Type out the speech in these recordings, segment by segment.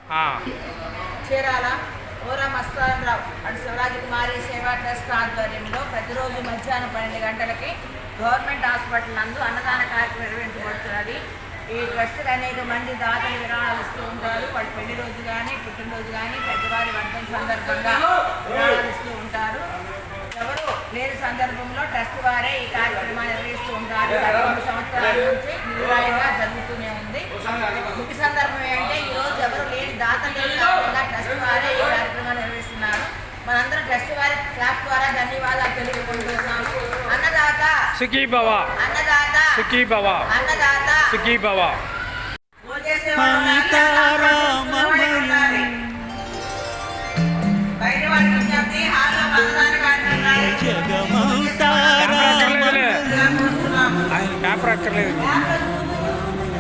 చీరాల ఓరా మస్తానరావు అటు శివరాజకుమారి సేవా ట్రస్ట్ ఆధ్వర్యంలో ప్రతిరోజు మధ్యాహ్నం 12 గంటలకి గవర్నమెంట్ హాస్పిటల్ నందు అన్నదాన కార్యక్రమం నిర్వహించబడుతున్నది. ఈ ట్రస్ట్కి అనేక మంది దాతలు విరాళాలు ఇస్తూ ఉంటారు. వాళ్ళ పెళ్లి రోజు కానీ పుట్టినరోజు కానీ పెద్దవారి వర్ధన సందర్భంగా విరాళాలు ఇస్తూ ఉంటారు. ఎవరు లేని సందర్భంలో ట్రస్ట్ వారే ఈ కార్యక్రమాన్ని నిర్వహిస్తూ ఉంటారు. 2 సంవత్సరాల నుంచి నిరాయంగా జరుగుతూనే ఉంది. ముఖ్య సందర్భం ఏంటంటే ఈరోజు ఎవరు లేని దాతలు లేని కాకుండా ట్రస్ట్ వారే ఈ కార్యక్రమాన్ని నిర్వహిస్తున్నారు. మనందరం ట్రస్ట్ వారి క్లాస్ ద్వారా ధన్యవాదాలు తెలుపుకుంటున్నాము. అన్నదాత సుఖీ భవ, అన్నదాత సుఖీ భవ, అన్నదాత సుఖీ భవ. పేపర్ అక్కర్లేదు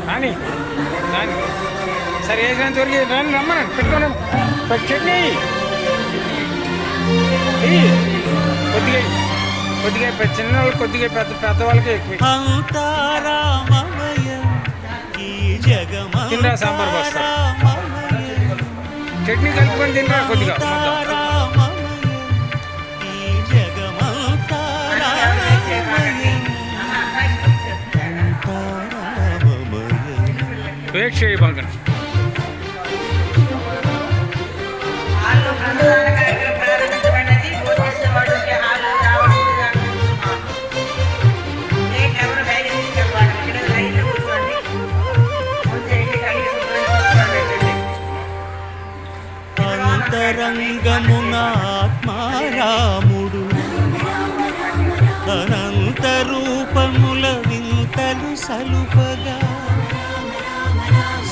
కానీ సరే వేసినంత వరకు రండి, రమ్మనండి, పెట్టుకోండి. చట్నీ కొద్దిగా కొద్దిగా చిన్న వాళ్ళు కొద్దిగా పెద్దవాళ్ళకి ఎక్కువ తినరా, సాంబార్ వస్తా చట్నీ కలుపుకొని తినరా కొద్దిగా. వెయిట్ చేయి బాగా. అంతరంగమున ఆత్మారాముడు అనంత రూపముల వింతలు సలుపగా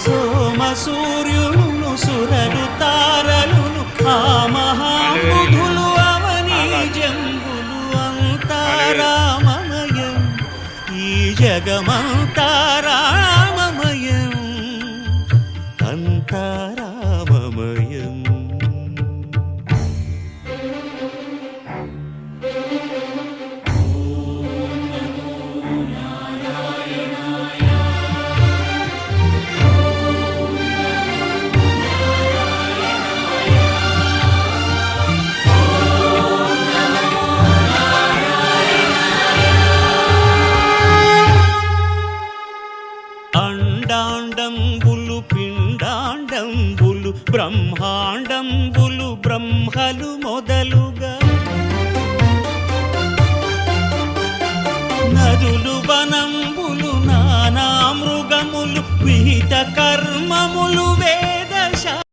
సోమ సూర్యులను సురలు తారలును ఆ మహాబుధులు అవని జంబులు అంతారామమయం ఈ జగమంతారామమయం అంతారామమయం. అండాండంబులు పిండాండంబులు బ్రహ్మాండంబులు బ్రహ్మలు మొదలుగా నదులు వనంబులు నానా మృగములు విహిత కర్మములు